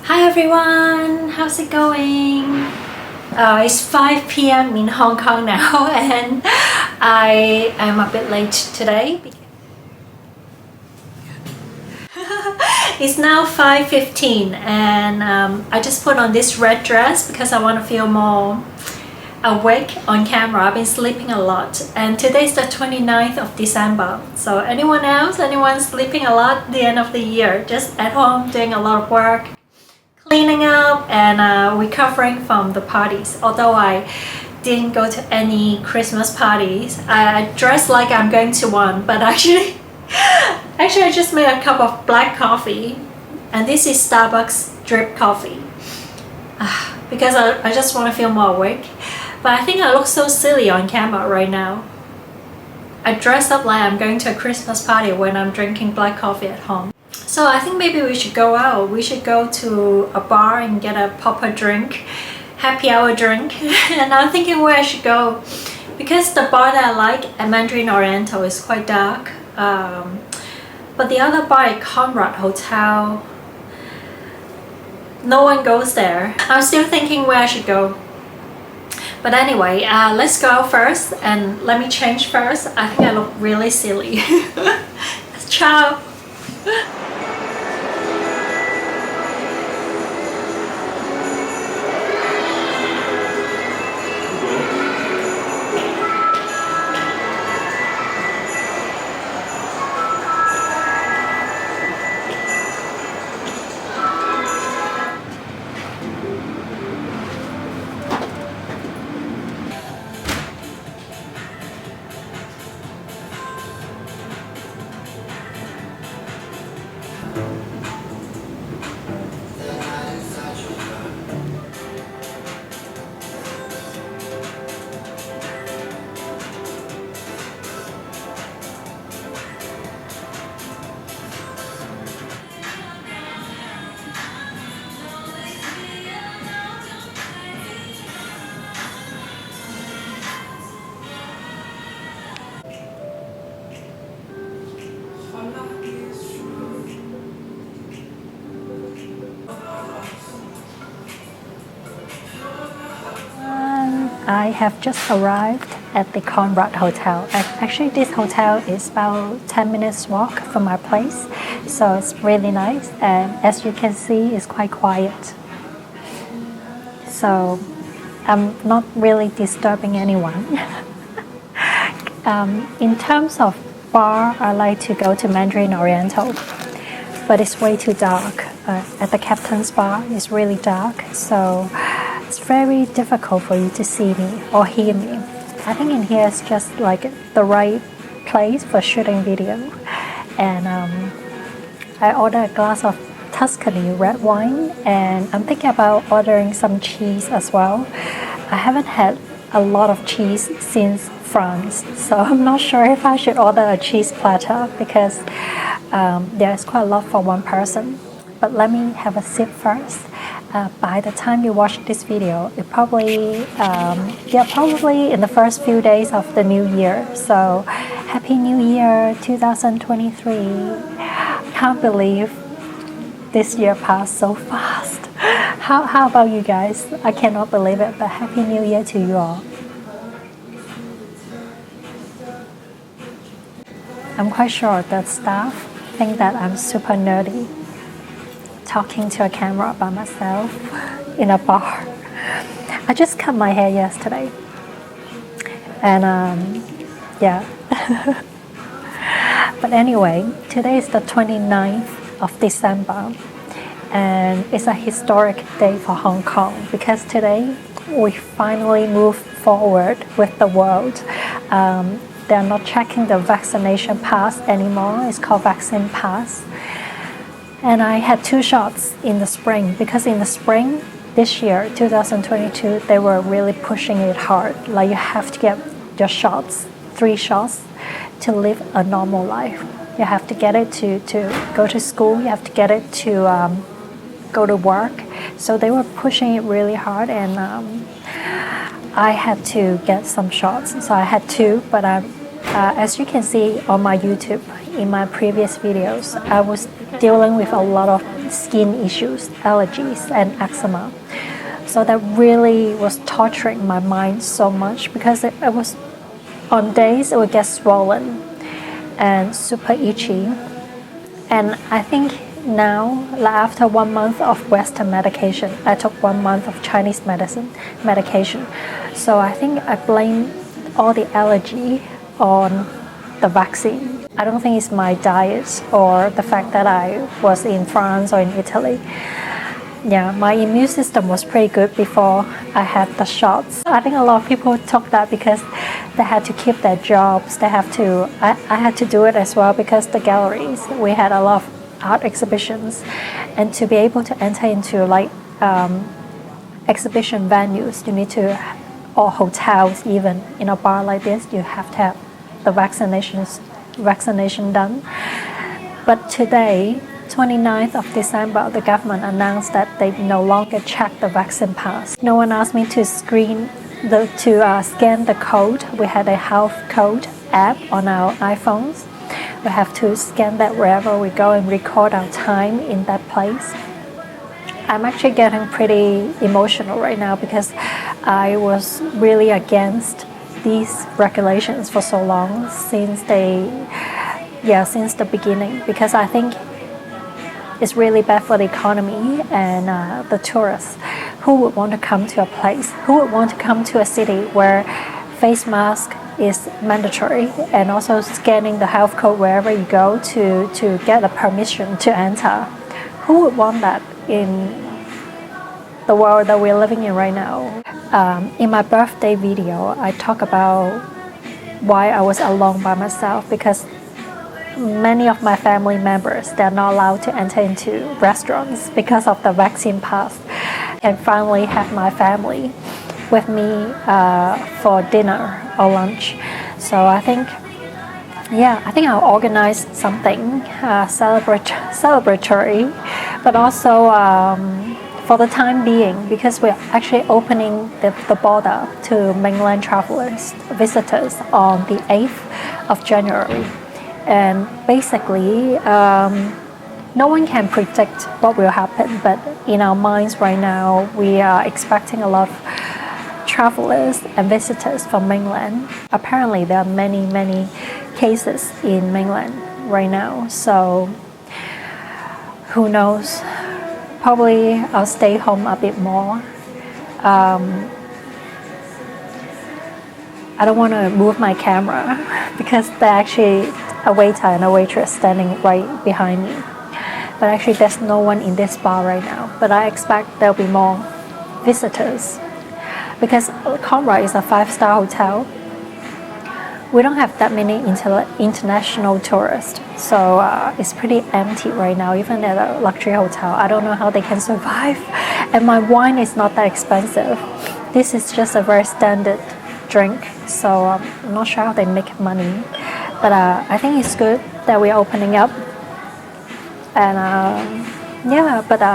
Hi everyone, how's it going? It's 5 p.m. in Hong Kong now and I am a bit late today. It's now 5:15 and I just put on this red dress because I want to feel more awake on camera. I've been sleeping a lot and today's the 29th of December. So anyone sleeping a lot at the end of the year, just at home doing a lot of work, cleaning up and recovering from the parties. Although I didn't go to any Christmas parties, I dressed like I'm going to one, but actually I just made a cup of black coffee and this is Starbucks drip coffee because I just want to feel more awake. But I think I look so silly on camera right now. I dressed up like I'm going to a Christmas party when I'm drinking black coffee at home. So I think maybe we should go out. We should go to a bar and get a proper drink, happy hour drink. And I'm thinking where I should go because the bar that I like at Mandarin Oriental is quite dark. But the other bar at Conrad Hotel, no one goes there. I'm still thinking where I should go. But anyway, let's go out first and let me change first. I think I look really silly. Ciao! I have just arrived at the Conrad Hotel. Actually, this hotel is about 10 minutes walk from my place, so it's really nice. And as you can see, it's quite quiet. So I'm not really disturbing anyone. In terms of bar, I like to go to Mandarin Oriental, but it's way too dark. At the Captain's Bar, it's really dark, so it's very difficult for you to see me or hear me. I think in here is just like the right place for shooting video. And I ordered a glass of Tuscany red wine and I'm thinking about ordering some cheese as well. I haven't had a lot of cheese since France, so I'm not sure if I should order a cheese platter because there's quite a lot for one person. But let me have a sip first. By the time you watch this video, it probably in the first few days of the new year. So Happy New Year 2023. Can't believe this year passed so fast. How about you guys? I cannot believe it, but Happy New Year to you all. I'm quite sure that staff think that I'm super nerdy, talking to a camera by myself in a bar. I just cut my hair yesterday and yeah. But anyway, today is the 29th of December and it's a historic day for Hong Kong because today we finally move forward with the world. They're not checking the vaccination pass anymore. It's called vaccine pass. And I had 2 shots in the spring because in the spring this year, 2022, they were really pushing it hard. Like you have to get your shots, 3 shots to live a normal life. You have to get it to go to school. You have to get it to go to work. So they were pushing it really hard and I had to get some shots. So I had 2, but as you can see on my YouTube, in my previous videos, I was dealing with a lot of skin issues, allergies, and eczema. So that really was torturing my mind so much, because it was on days it would get swollen and super itchy. And I think now, after 1 month of Western medication, I took 1 month of Chinese medication. So I think I blame all the allergy on the vaccine. I don't think it's my diet or the fact that I was in France or in Italy. Yeah, my immune system was pretty good before I had the shots. I think a lot of people took that because they had to keep their jobs. I had to do it as well, because the galleries, we had a lot of art exhibitions, and to be able to enter into like exhibition venues, you need to, or hotels even, in a bar like this, you have to have the vaccination done. But today, 29th of December, the government announced that they no longer check the vaccine pass. No one asked me to scan the code. We had a health code app on our iPhones. We have to scan that wherever we go and record our time in that place. I'm actually getting pretty emotional right now, because I was really against these regulations for so long, since the beginning, because I think it's really bad for the economy and the tourists. Who would want to come to a place? Who would want to come to a city where face mask is mandatory, and also scanning the health code wherever you go to get a permission to enter? Who would want that in the world that we're living in right now? In my birthday video, I talk about why I was alone by myself, because many of my family members, they're not allowed to enter into restaurants because of the vaccine pass. And finally have my family with me for dinner or lunch. So I think I'll organize something celebratory, but also for the time being, because we're actually opening the border to mainland travelers, visitors, on the 8th of January. And basically, no one can predict what will happen, but in our minds right now, we are expecting a lot of travelers and visitors from mainland. Apparently, there are many, many cases in mainland right now, so who knows? Probably I'll stay home a bit more. I don't want to move my camera because they're actually a waiter and a waitress standing right behind me. But actually there's no one in this bar right now. But I expect there'll be more visitors, because Conrad is a 5-star hotel. We don't have that many international tourists, so it's pretty empty right now, even at a luxury hotel. I don't know how they can survive. And my wine is not that expensive. This is just a very standard drink, so I'm not sure how they make money. But I think it's good that we're opening up. And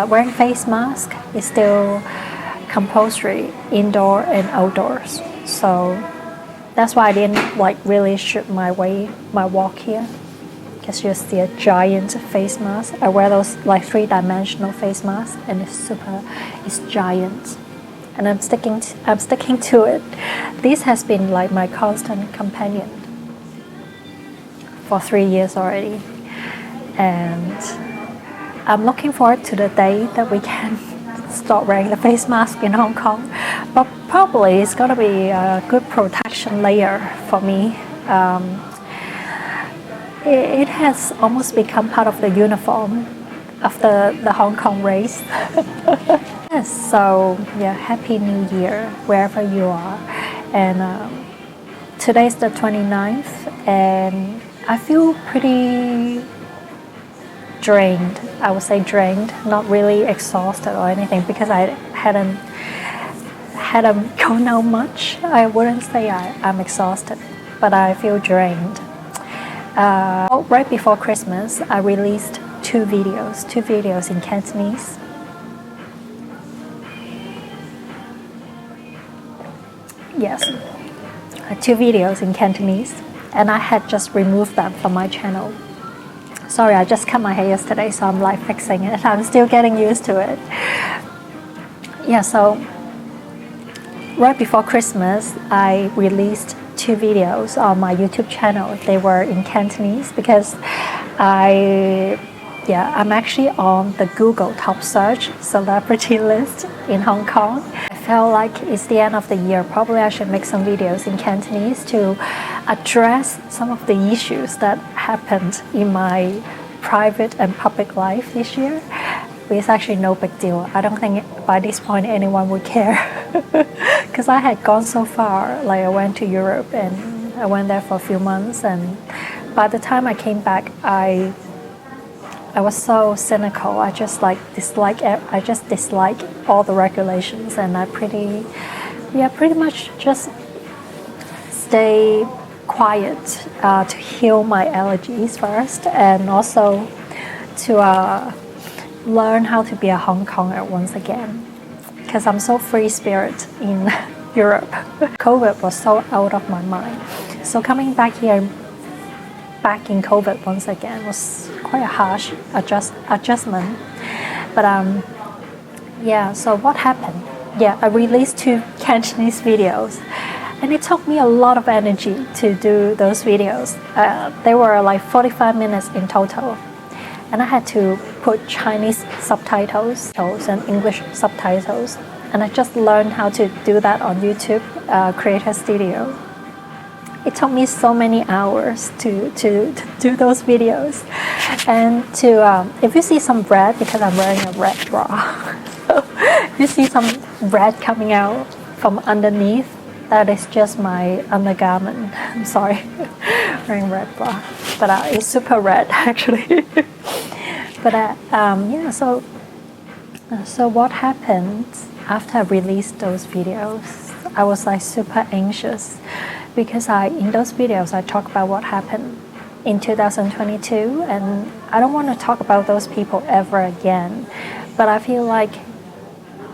wearing face mask is still compulsory indoor and outdoors. So that's why I didn't really shoot my walk here, because you see a giant face mask. I wear those 3-dimensional face masks, and it's giant, and I'm sticking to it. This has been like my constant companion for 3 years already, and I'm looking forward to the day that we can stop wearing the face mask in Hong Kong. But probably it's going to be a good protection layer for me. It has almost become part of the uniform of the Hong Kong race. Yes, so yeah, Happy New Year wherever you are. And today's the 29th, and I feel pretty drained. I would say drained, not really exhausted or anything, because I hadn't gone out much. I wouldn't say I'm exhausted, but I feel drained. Right before Christmas, I released two videos in Cantonese. Yes, 2 videos in Cantonese, and I had just removed them from my channel. Sorry, I just cut my hair yesterday, so I'm like fixing it. I'm still getting used to it. Yeah, so right before Christmas, I released 2 videos on my YouTube channel. They were in Cantonese because I'm actually on the Google top search celebrity list in Hong Kong. I felt like it's the end of the year. Probably I should make some videos in Cantonese to address some of the issues that happened in my private and public life this year. But it's actually no big deal. I don't think by this point anyone would care because I had gone so far. Like I went to Europe and I went there for a few months, and by the time I came back, I was so cynical. I just dislike all the regulations, and I pretty much just stay quiet to heal my allergies first, and also to learn how to be a Hong Konger once again, because I'm so free spirit in Europe. COVID was so out of my mind, so coming back here back in COVID once again was quite a harsh adjustment. But so what happened? I released 2 Cantonese videos, and it took me a lot of energy to do those videos. They were like 45 minutes in total, and I had to put Chinese subtitles and English subtitles, and I just learned how to do that on YouTube Creator Studio. It took me so many hours to do those videos, and if you see some red, because I'm wearing a red bra, if you see some red coming out from underneath, that is just my undergarment. I'm sorry, wearing red bra, but it's super red actually. But so what happened after I released those videos? I was like super anxious, because in those videos I talk about what happened in 2022, and I don't want to talk about those people ever again. But I feel like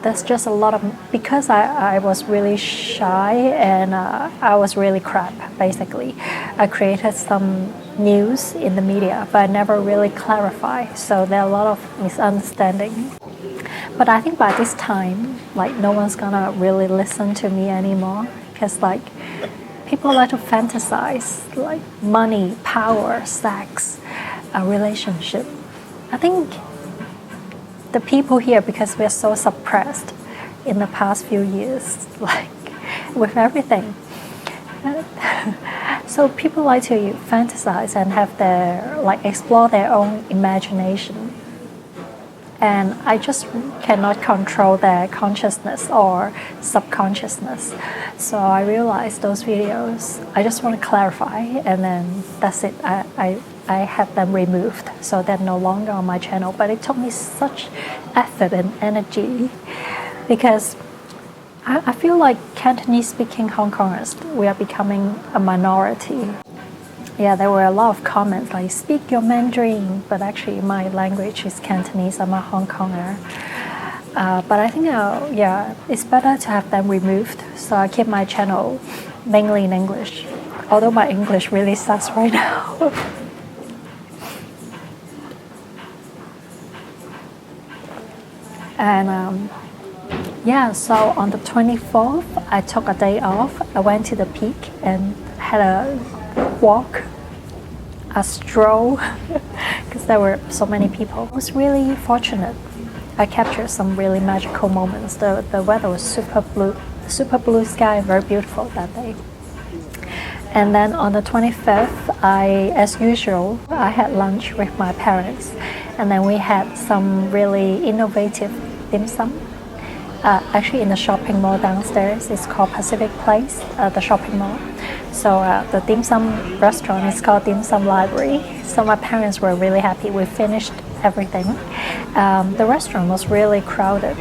there's just a lot of, because I was really shy and I was really crap basically. I created some news in the media, but I never really clarified, so there are a lot of misunderstanding. But I think by this time, like, no one's gonna really listen to me anymore, because like people like to fantasize like money, power, sex, a relationship. I think the people here, because we're so suppressed in the past few years, like with everything, so people like to fantasize and have explore their own imagination, and I just cannot control their consciousness or subconsciousness. So I realized those videos, I just want to clarify, and then that's it. I had them removed, so they're no longer on my channel. But it took me such effort and energy, because I feel like Cantonese-speaking Hong Kongers, we are becoming a minority. Yeah, there were a lot of comments like, speak your Mandarin, but actually my language is Cantonese. I'm a Hong Konger. But I think, it's better to have them removed. So I keep my channel mainly in English, although my English really sucks right now. And so on the 24th, I took a day off. I went to the peak and had a walk, a stroll, because there were so many people. I was really fortunate. I captured some really magical moments. The weather was super blue sky, very beautiful that day. And then on the 25th, as usual, I had lunch with my parents, and then we had some really innovative dim sum. Actually, in the shopping mall downstairs, it's called Pacific Place, the shopping mall. So the dim sum restaurant is called Dim Sum Library. So my parents were really happy. We finished everything. The restaurant was really crowded.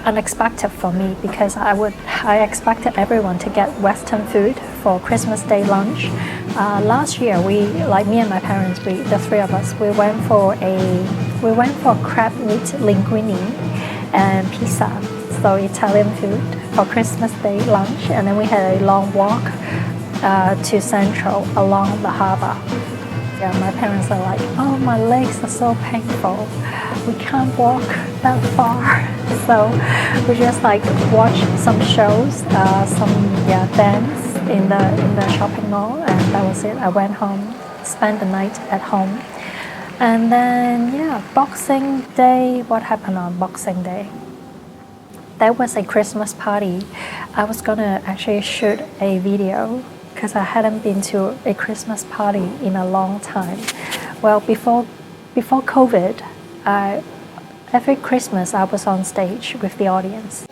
Unexpected for me, because I expected everyone to get Western food for Christmas Day lunch. Last year, me and my parents, the 3 of us, we went for crab meat linguine and pizza, so Italian food for Christmas Day lunch, and then we had a long walk to Central along the harbour. Yeah, my parents are like, oh, my legs are so painful. We can't walk that far. So we just like watch some shows, some dance in the shopping mall, and that was it. I went home, spent the night at home. And then Boxing Day, what happened on Boxing Day? There was a Christmas party. I was gonna actually shoot a video because I hadn't been to a Christmas party in a long time. Well, before COVID, every Christmas I was on stage with the audience.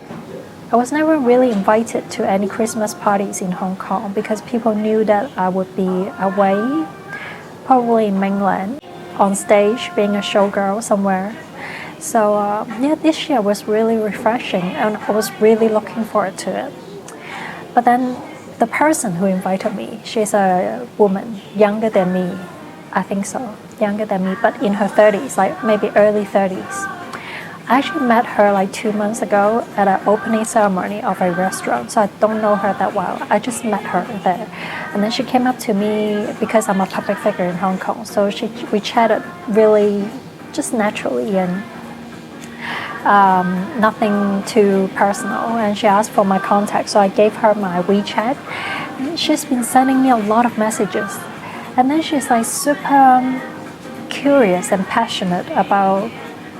I was never really invited to any Christmas parties in Hong Kong because people knew that I would be away, probably in mainland, on stage being a showgirl somewhere. So this year was really refreshing and I was really looking forward to it. But then the person who invited me, she's a woman, younger than me, I think so, younger than me, but in her 30s, like maybe early 30s. I actually met her like 2 months ago at an opening ceremony of a restaurant, so I don't know her that well. I just met her there. And then she came up to me because I'm a public figure in Hong Kong, so we chatted really just naturally and nothing too personal, and she asked for my contact, so I gave her my WeChat. And she's been sending me a lot of messages, and then she's like super curious and passionate about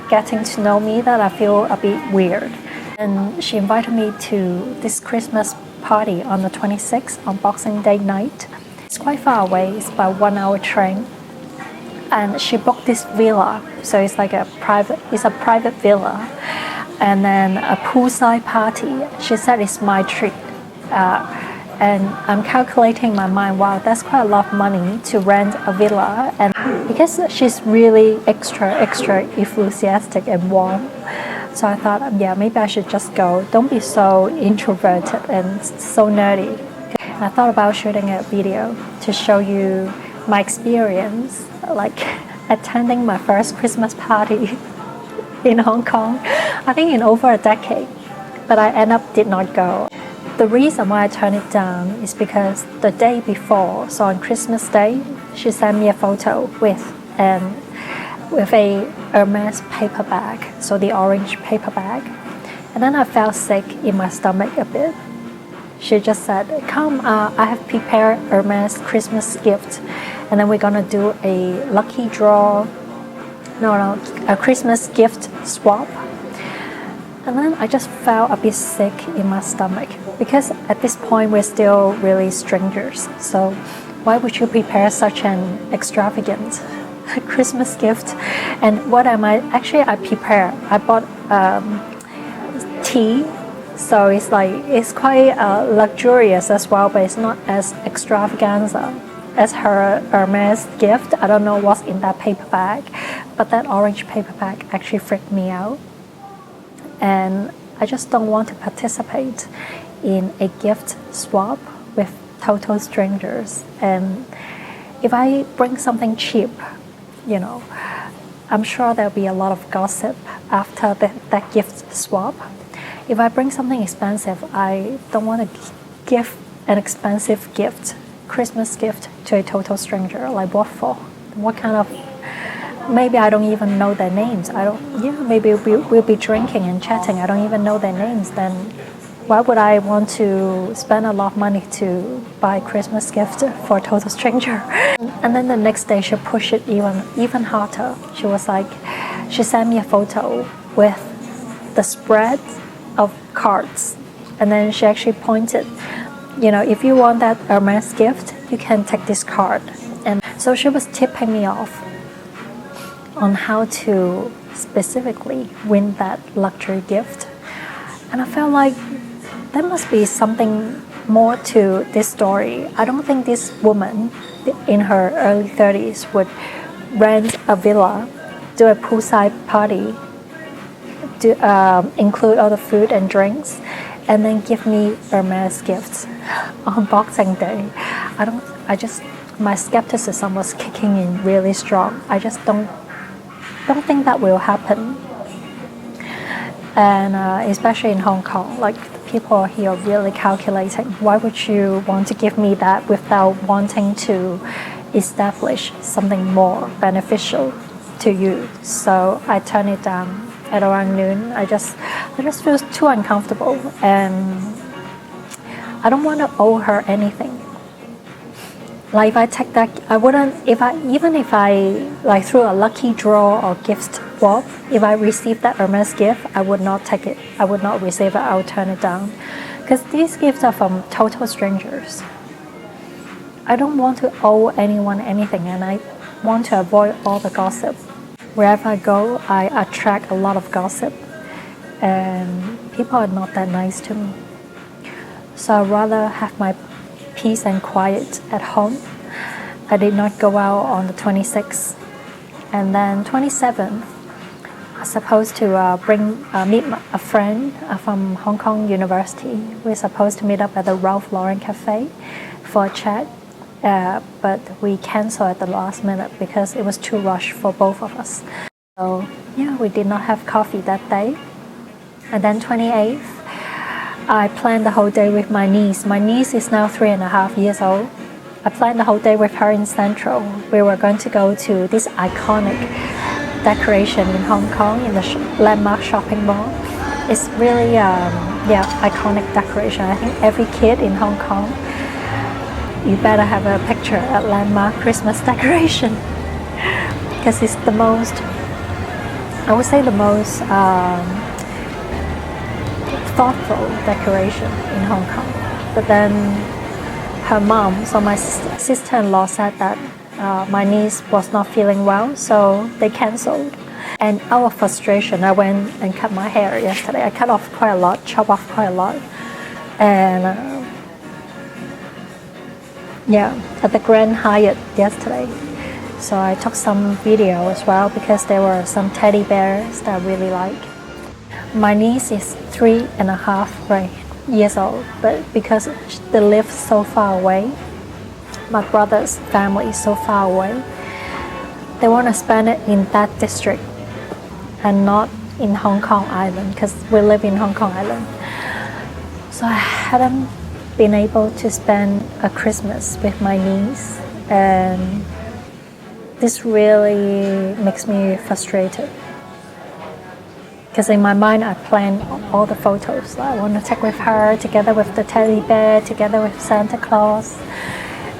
getting to know me that I feel a bit weird. And she invited me to this Christmas party on the 26th on Boxing Day night. It's quite far away, it's about 1 hour train. And she booked this villa, so it's like a private villa, and then a poolside party. She said it's my treat, and I'm calculating in my mind, wow, that's quite a lot of money to rent a villa. And because she's really extra enthusiastic and warm, so I thought, maybe I should just go. Don't be so introverted and so nerdy. And I thought about shooting a video to show you my experience, like attending my first Christmas party in Hong Kong, I think in over a decade, but I did not go. The reason why I turned it down is because the day before, so on Christmas Day, she sent me a photo with a Hermes paper bag, so the orange paper bag, and then I felt sick in my stomach a bit. She just said, come, I have prepared Hermes Christmas gift, and then we're gonna do a lucky draw, a Christmas gift swap. And then I just felt a bit sick in my stomach because at this point we're still really strangers. So why would you prepare such an extravagant Christmas gift? And what am I? Actually, I bought tea. So it's quite luxurious as well, but it's not as extravaganza as her Hermes gift. I don't know what's in that paper bag, but that orange paper bag actually freaked me out. And I just don't want to participate in a gift swap with total strangers. And if I bring something cheap, I'm sure there'll be a lot of gossip after that gift swap. If I bring something expensive, I don't want to give an expensive gift, Christmas gift, to a total stranger. Like what for? What kind of? Maybe I don't even know their names. Maybe we'll be drinking and chatting. I don't even know their names. Then why would I want to spend a lot of money to buy a Christmas gift for a total stranger? And then the next day she pushed it even harder. She sent me a photo with the spread of cards, and then she actually pointed, if you want that Hermes gift, you can take this card. And so she was tipping me off on how to specifically win that luxury gift. And I felt like there must be something more to this story. I don't think this woman in her early 30s would rent a villa, do a poolside party, include all the food and drinks, and then give me Hermes gifts on Boxing Day. My skepticism was kicking in really strong. I just don't think that will happen. And especially in Hong Kong, like people here are really calculating. Why would you want to give me that without wanting to establish something more beneficial to you. So I turn it down at around noon. I just feel too uncomfortable, and I don't want to owe her anything. Like if I take that, I wouldn't, even if I like through a lucky draw or gift swap, if I receive that Hermes gift, I would not take it. I would not receive it. I would turn it down. Because these gifts are from total strangers. I don't want to owe anyone anything, and I want to avoid all the gossip. Wherever I go, I attract a lot of gossip, and people are not that nice to me. So I'd rather have my peace and quiet at home. I did not go out on the 26th. And then 27th, I was supposed to meet a friend from Hong Kong University. We're supposed to meet up at the Ralph Lauren Cafe for a chat. But we canceled at the last minute because it was too rushed for both of us. So yeah, we did not have coffee that day. And then 28th, I planned the whole day with my niece. My niece is now 3.5 years old. I planned the whole day with her in Central. We were going to go to this iconic decoration in Hong Kong in the landmark shopping mall. It's really iconic decoration. I think every kid in Hong Kong, you better have a picture at landmark Christmas decoration, because it's the most, I would say the most thoughtful decoration in Hong Kong. But then her mom, so my sister-in-law said that my niece was not feeling well, so they canceled. And out of frustration, I went and cut my hair yesterday. I cut off quite a lot, chop off quite a lot. And at the Grand Hyatt yesterday. So I took some video as well because there were some teddy bears that I really like. My niece is 3.5 years old, but because they live so far away, my brother's family is so far away, they want to spend it in that district and not in Hong Kong Island, because we live in Hong Kong Island. So I hadn't been able to spend a Christmas with my niece, and this really makes me frustrated. Because in my mind, I planned all the photos I want to take with her, together with the teddy bear, together with Santa Claus,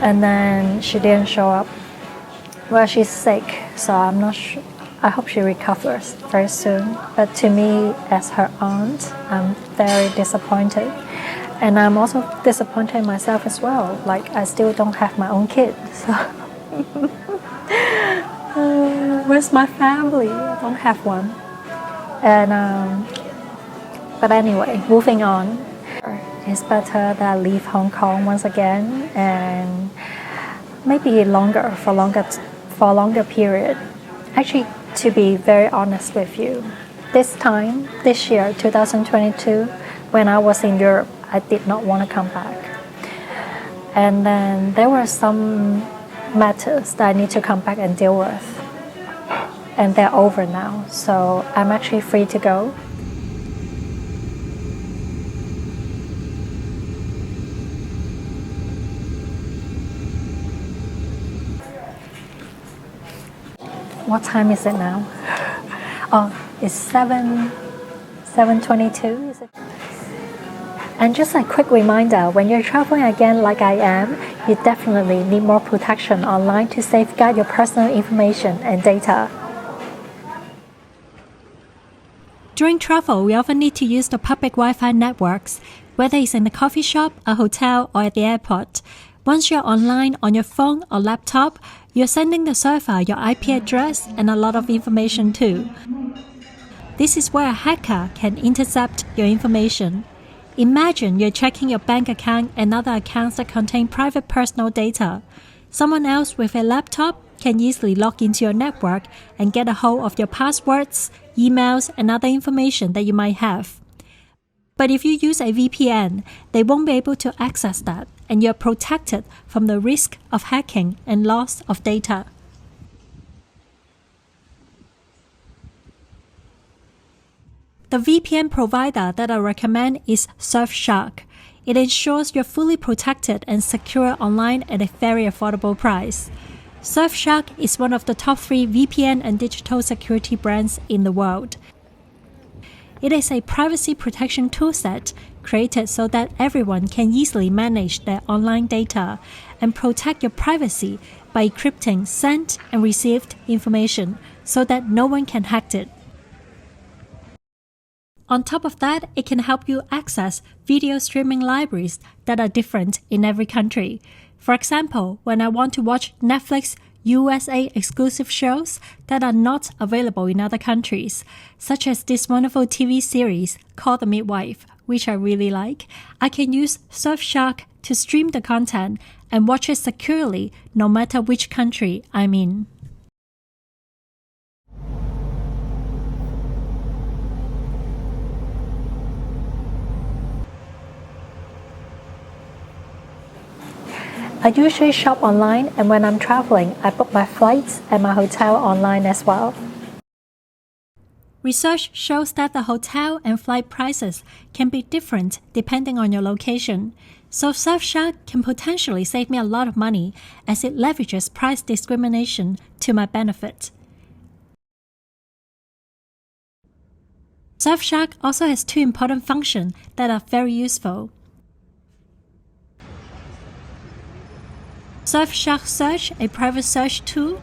and then she didn't show up. Well, she's sick, so I'm not sure. I hope she recovers very soon. But to me, as her aunt, I'm very disappointed. And I'm also disappointed in myself as well. Like, I still don't have my own kid. So where's my family? I don't have one. And but anyway, moving on. It's better that I leave Hong Kong once again, and maybe for a longer period. Actually, to be very honest with you, this year, 2022, when I was in Europe, I did not want to come back. And then there were some matters that I need to come back and deal with. And they're over now, so I'm actually free to go. What time is it now? Oh, it's 7:22, is it? And just a quick reminder, when you're traveling again like I am, you definitely need more protection online to safeguard your personal information and data. During travel, we often need to use the public Wi-Fi networks, whether it's in a coffee shop, a hotel, or at the airport. Once you're online on your phone or laptop, you're sending the server your IP address and a lot of information too. This is where a hacker can intercept your information. Imagine you're checking your bank account and other accounts that contain private personal data. Someone else with a laptop can easily log into your network and get a hold of your passwords, emails, and other information that you might have. But if you use a VPN, they won't be able to access that, and you're protected from the risk of hacking and loss of data. The VPN provider that I recommend is Surfshark. It ensures you're fully protected and secure online at a very affordable price. Surfshark is one of the top 3 VPN and digital security brands in the world. It is a privacy protection toolset created so that everyone can easily manage their online data and protect your privacy by encrypting sent and received information so that no one can hack it. On top of that, it can help you access video streaming libraries that are different in every country. For example, when I want to watch Netflix USA exclusive shows that are not available in other countries, such as this wonderful TV series called The Midwife, which I really like, I can use Surfshark to stream the content and watch it securely no matter which country I'm in. I usually shop online, and when I'm traveling, I book my flights and my hotel online as well. Research shows that the hotel and flight prices can be different depending on your location, so Surfshark can potentially save me a lot of money as it leverages price discrimination to my benefit. Surfshark also has 2 important functions that are very useful. Surfshark Search, a private search tool,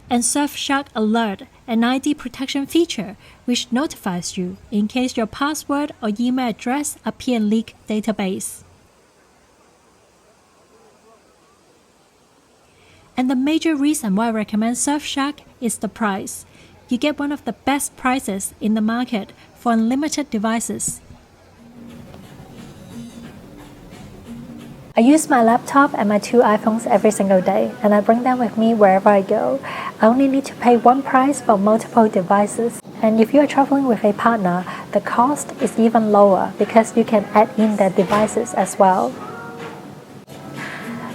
and Surfshark Alert, an ID protection feature which notifies you in case your password or email address appear in leaked database. And the major reason why I recommend Surfshark is the price. You get one of the best prices in the market for unlimited devices. I use my laptop and my 2 iPhones every single day, and I bring them with me wherever I go. I only need to pay one price for multiple devices. And if you are traveling with a partner, the cost is even lower because you can add in their devices as well.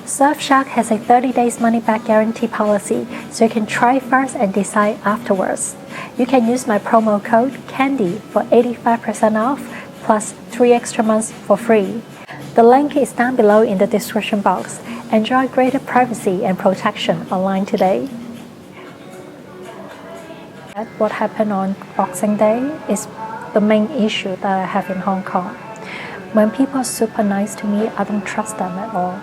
Surfshark has a 30 days money-back guarantee policy, so you can try first and decide afterwards. You can use my promo code CANDY for 85% off, plus 3 extra months for free. The link is down below in the description box. Enjoy greater privacy and protection online today. What happened on Boxing Day is the main issue that I have in Hong Kong. When people are super nice to me, I don't trust them at all.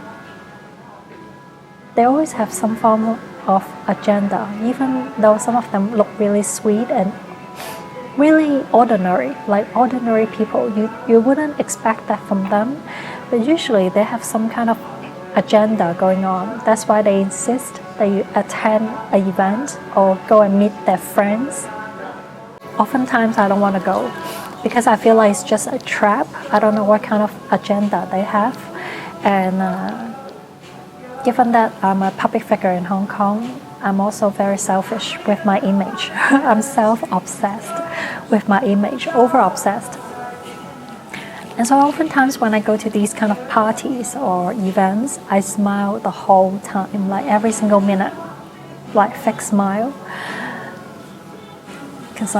They always have some form of agenda, even though some of them look really sweet and really ordinary, like ordinary people. You wouldn't expect that from them, but usually they have some kind of agenda going on. That's why they insist that you attend an event or go and meet their friends. Oftentimes I don't want to go because I feel like it's just a trap. I don't know what kind of agenda they have. And given that I'm a public figure in Hong Kong, I'm also very selfish with my image. I'm self-obsessed with my image, over-obsessed. And so oftentimes when I go to these kind of parties or events, I smile the whole time, like every single minute, like fake smile. Because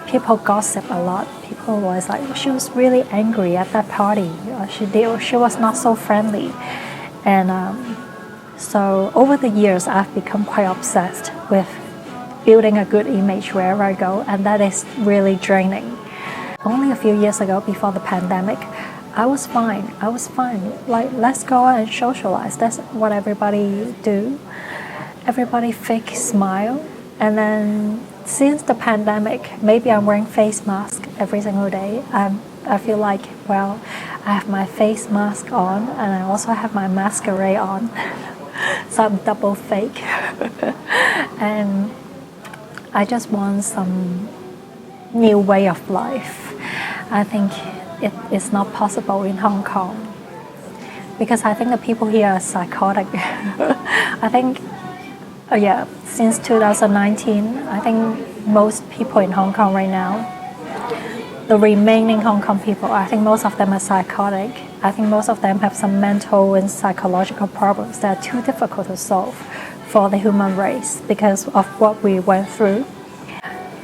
people gossip a lot. People was like, she was really angry at that party. She was not so friendly. And so over the years, I've become quite obsessed with building a good image wherever I go, and that is really draining. Only a few years ago, before the pandemic, I was fine. Like, let's go out and socialize. That's what everybody do. Everybody fake smile. And then since the pandemic, maybe I'm wearing face mask every single day. I feel like, well, I have my face mask on and I also have my mascara on. So I'm double fake. And I just want some new way of life. I think it is not possible in Hong Kong because I think the people here are psychotic. I think, since 2019, I think most people in Hong Kong right now, the remaining Hong Kong people, I think most of them are psychotic. I think most of them have some mental and psychological problems that are too difficult to solve for the human race because of what we went through.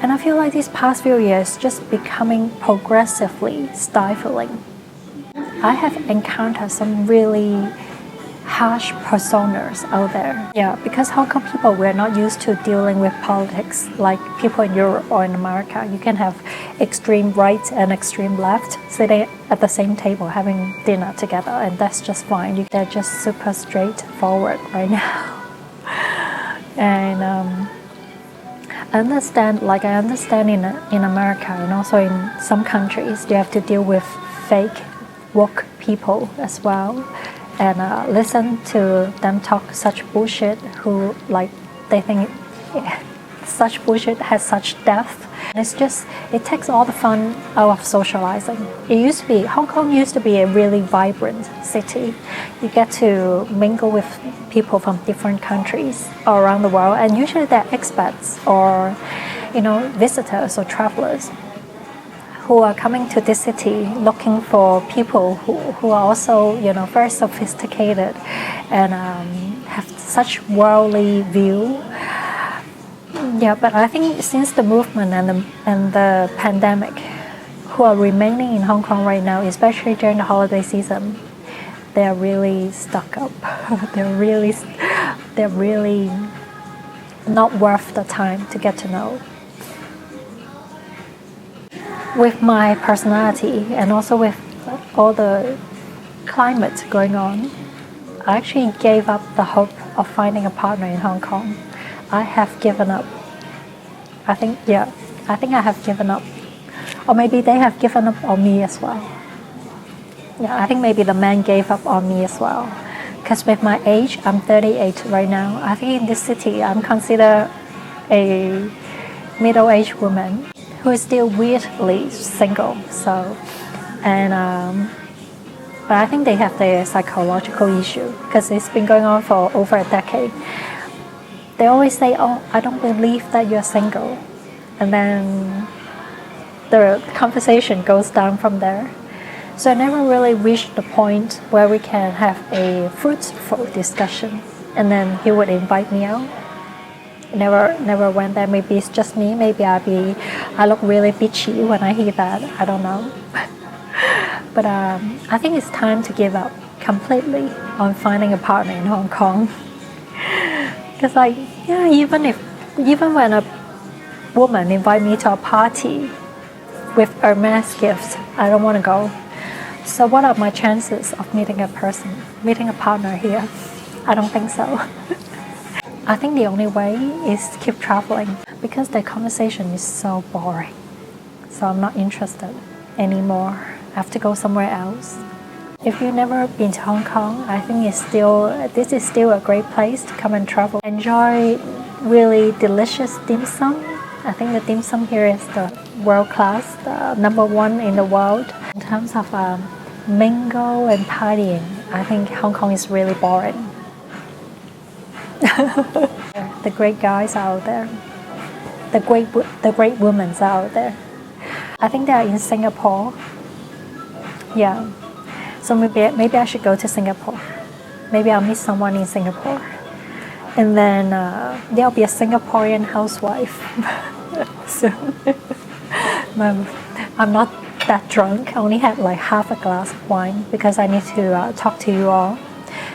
And I feel like these past few years just becoming progressively stifling. I have encountered some really harsh personas out there. Yeah, because Hong Kong people, we're not used to dealing with politics like people in Europe or in America. You can have extreme right and extreme left sitting at the same table having dinner together, and that's just fine. They're just super straightforward right now. And I understand in America and also in some countries, they have to deal with fake woke people as well, and listen to them talk such bullshit who like they think such bullshit has such depth. It's just, it takes all the fun out of socializing. Hong Kong used to be a really vibrant city. You get to mingle with people from different countries all around the world, and usually they're expats or, visitors or travelers who are coming to this city looking for people who are also, very sophisticated and have such worldly view. Yeah, but I think since the movement and the pandemic, who are remaining in Hong Kong right now, especially during the holiday season, they're really stuck up. they're really not worth the time to get to know. With my personality and also with all the climate going on, I actually gave up the hope of finding a partner in Hong Kong. I have given up. I think I have given up. Or maybe they have given up on me as well. Yeah, I think maybe the man gave up on me as well. Because with my age, I'm 38 right now. I think in this city, I'm considered a middle-aged woman who is still weirdly single. But I think they have their psychological issue because it's been going on for over a decade. They always say, "Oh, I don't believe that you're single," and then the conversation goes down from there. So I never really reached the point where we can have a fruitful discussion, and then he would invite me out. Never went there. Maybe it's just me. Maybe I look really bitchy when I hear that. I don't know. But I think it's time to give up completely on finding a partner in Hong Kong. Because even when a woman invite me to a party with Hermes gifts, I don't want to go. So what are my chances of meeting a partner here? I don't think so. I think the only way is to keep traveling because the conversation is so boring. So I'm not interested anymore. I have to go somewhere else. If you've never been to Hong Kong, I think this is still a great place to come and travel. Enjoy really delicious dim sum. I think the dim sum here is the world class, the #1 in the world. In terms of mingle and partying, I think Hong Kong is really boring. The great guys are out there. The great women are out there. I think they are in Singapore. Yeah. So maybe I should go to Singapore. Maybe I'll meet someone in Singapore. And then there'll be a Singaporean housewife. So I'm not that drunk. I only had like half a glass of wine because I need to talk to you all.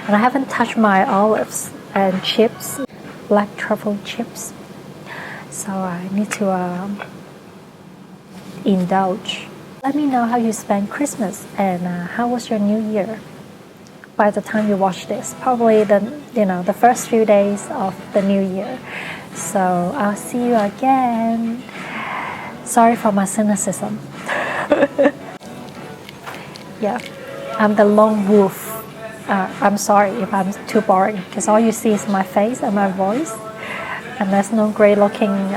And I haven't touched my olives and chips, black truffle chips. So I need to indulge. Let me know how you spent Christmas and how was your New Year. By the time you watch this, probably the first few days of the New Year. So I'll see you again. Sorry for my cynicism. Yeah, I'm the lone wolf. I'm sorry if I'm too boring because all you see is my face and my voice, and there's no great-looking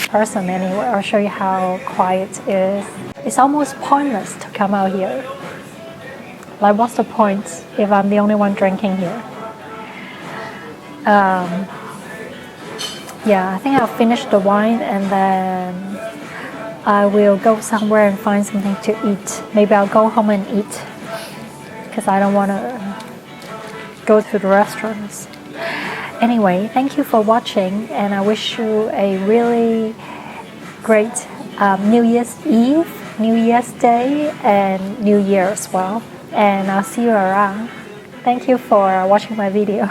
person anywhere. I'll show you how quiet it is. It's almost pointless to come out here. Like, what's the point if I'm the only one drinking here? Yeah, I think I'll finish the wine and then I will go somewhere and find something to eat. Maybe I'll go home and eat because I don't want to go to the restaurants. Anyway, thank you for watching, and I wish you a really great New Year's Eve New Year's Day and New Year as well. And I'll see you around. Thank you for watching my video.